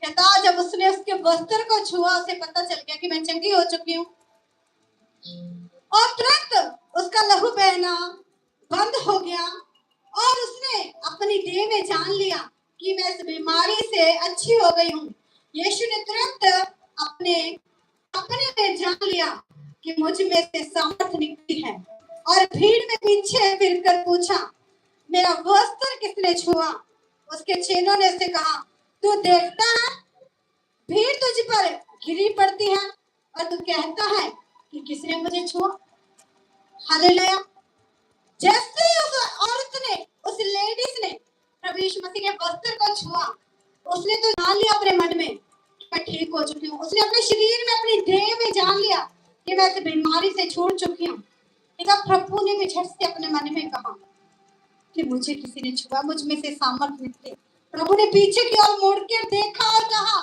कहता जब उसने उसके वस्त्र को छुआ उसे पता चल गया कि मैं चंगी हो चुकी हूँ, और तुरंत उसका लहू बहना बंद हो गया और उसने अपनी देह में जान लिया कि मैं इस बीमारी से अच्छी हो गई हूँ। यीशु ने तुरंत अपने अपने में जान लिया कि मुझ में से सामर्थ निकली है, और भीड़ में पीछे फिरकर पूछा, मेरा वस्त्र किसने छुआ? उसके चेलों ने उससे कहा, तू देखता है भीड़ तुझ पर घिरी पड़ती है और तू कहता है कि किसने मुझे छुआ? हालेलुया। जैसे ही उस औरत ने, उस लेडीज ने प्रभु यीशु मसीह के वस्त्र को छुआ, उसने तो जान लिया अपने मन में कि मैं ठीक हो चुकी हूँ। उसने अपने शरीर में, अपनी देह में जान लिया कि मैं इस बीमारी से छूट चुकी हूँ। प्रभु ने भी झट से अपने मन में कहा कि मुझे किसी ने छुआ, मुझ में से सामर्थ निकले। प्रभु ने पीछे की ओर मुड़ के देखा और कहा,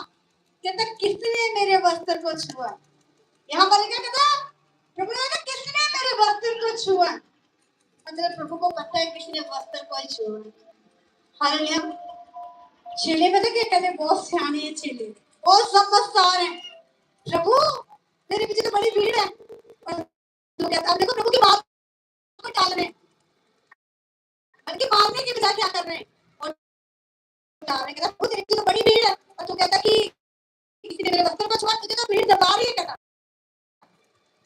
कहता किसने मेरे वस्त्र को छुआ? यहाँ पर क्या कहता? प्रभु ने कहा किसने मेरे वस्त्र को छुआ? मतलब प्रभु को पता है किसने वस्त्र को छुआ। हालेलुया। चेले पता क्या कहते? बहुत सियाने हैं चेले, बहुत समझदार हैं। प्रभु मेरे पीछे तो बड़ी भीड़ है, और तो कहता है देखो प्रभु की बात को टाल रहे हैं, बल्कि मारने की बजाय क्या कर रहे हैं और टाल रहे हैं। कहता प्रभु तेरे पीछे तो बड़ी भीड़ है, और तू कहता कि किसी ने मेरे वस्त्र को छुआ, तुझे तो भीड़ दबा रही है। कहता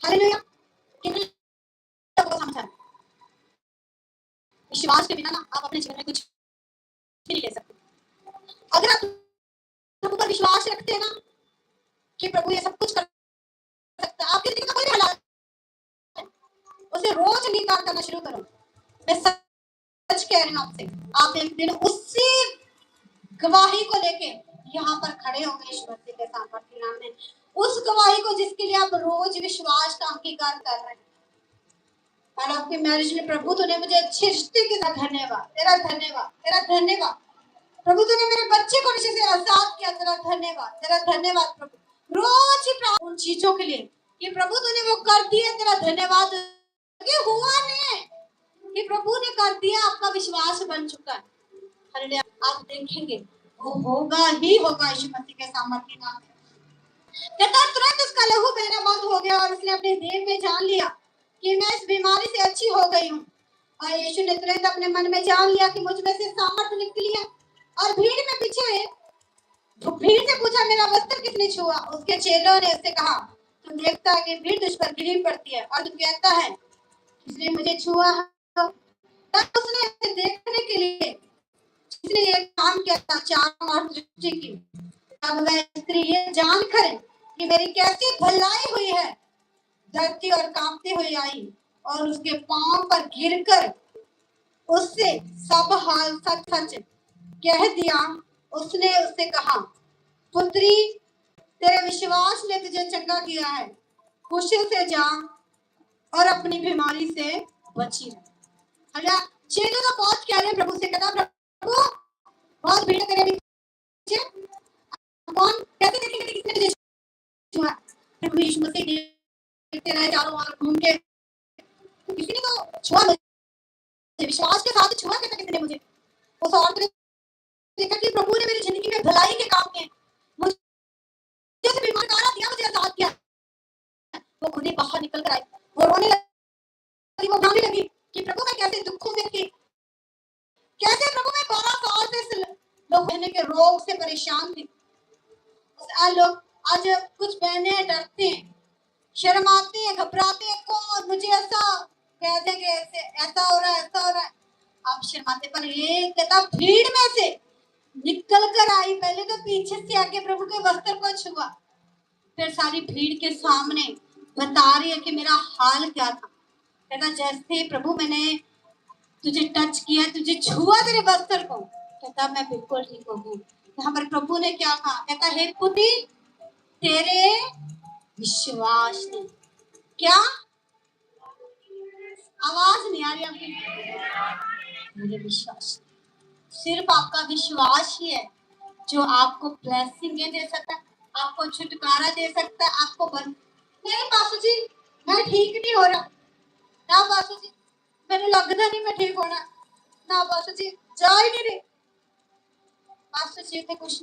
हालेलुया। कितनी को समझा विश्वास के बिना ना आप अपने जीवन में कुछ नहीं ले सकते। अगर आप प्रभु पर विश्वास रखते हैं ना कि प्रभु ये सब कुछ कर सकता है, आपकी जिंदगी का कोई हालात है, उसे रोज अंगीकार करना शुरू करो। मैं सच कह रही हूँ आपसे, आप एक दिन उसी गवाही को लेके यहाँ पर खड़े होंगे ईश्वर के सामर्थ्य नाम में, उस गवाही को जिसके लिए आप रोज विश्वास का अंगीकार कर रहे हैं। और आपके मैरिज में प्रभु तूने मुझे अच्छे रिश्ते के साथ, धन्यवाद, तेरा धन्यवाद, तेरा धन्यवाद। प्रभु तूने मेरे बच्चे को नीचे से आजाद किया, तेरा धन्यवाद, तेरा धन्यवाद। प्रभु रोज ही उन चीजों के लिए कि प्रभु तूने वो कर दिया, तेरा धन्यवाद। ये हुआ नहीं है कि प्रभु ने कर दिया, आपका विश्वास बन चुका है। हालेलुया। आप देखेंगे वो होगा ही होगा यीशु मसीह के सामर्थ्य नाम में। कहता तुरंत उसका लहू बहना बंद हो गया और उसने अपने देह में जान लिया कि मैं इस बीमारी से अच्छी हो गई हूँ। और यीशु ने तुरंत अपने मन में जान लिया कि मुझ में से सामर्थ निकली है, और भीड़ में पीछे भीड़ से पूछा, मेरा वस्त्र किसने छुआ? उसके चेलों ने उससे कहा, तुम देखता है कि भीड़ तुझ पर घिरी पड़ती है और तू कहता है किसने मुझे छुआ? तब उसने देखने के लिए जिसने ये काम किया था चारों ओर दृष्टि की, तब वह स्त्री ये जानकर कि मेरी कैसी भलाई हुई है, डरती और कांपती हुई आई और उसके पांव पर गिरकर उससे सब हाल सच सच कह दिया। उसने उससे कहा, पुत्री तेरे विश्वास ने तुझे चंगा किया है, खुशी से जा और अपनी बीमारी से बची रह। चेले तो बहुत कह रहे प्रभु से, कहता प्रभु बहुत भीड़ तेरे पीछे, कौन कैसे देखेंगे किसने तुझे छुआ? प्रभु यीशु मसीह देखते रहे चारों ओर घूम के, किसी ने तो छुआ मुझे, विश्वास के साथ छुआ, कहता किसी ने मुझे। उस औरत ने देखा कि प्रभु ने मेरी जिंदगी में भलाई के काम किए, मुझे बीमार करा दिया, मुझे आजाद किया। वो खुद ही बाहर निकल कर आई, वो रोने लगी, वो भागने लगी कि प्रभु मैं कैसे दुखों में थी, कैसे प्रभु मैं 12 साल से लोग कहने के रोग से परेशान थी। लोग आज कुछ बहनें डरते हैं, शर्माते हैं, घबराते हैं, कौन मुझे ऐसा कह देंगे, ऐसा हो रहा है, ऐसा हो रहा है। आप शर्माते, पर ये कहता भीड़ में से निकल कर आई, पहले तो पीछे से आके प्रभु के वस्त्र को छुआ, फिर सारी भीड़ के सामने बता रही है कि मेरा हाल क्या था। कहता जैसे प्रभु मैंने तुझे टच किया, तुझे छुआ तेरे वस्त्र को, कहता मैं बिल्कुल ठीक हो गई। यहाँ पर प्रभु ने क्या कहा? कहता हे पुत्री तेरे विश्वास ने क्या, आवाज नहीं आ रही आपकी, मुझे विश्वास, सिर्फ आपका विश्वास ही है जो आपको ब्लेसिंग दे सकता है, आपको छुटकारा दे सकता है, आपको बन। नहीं पासू जी मैं ठीक नहीं हो रहा, ना पासू जी मैंने लगता नहीं मैं ठीक होना, ना पासू जी जा ही नहीं रही, पासू जी कुछ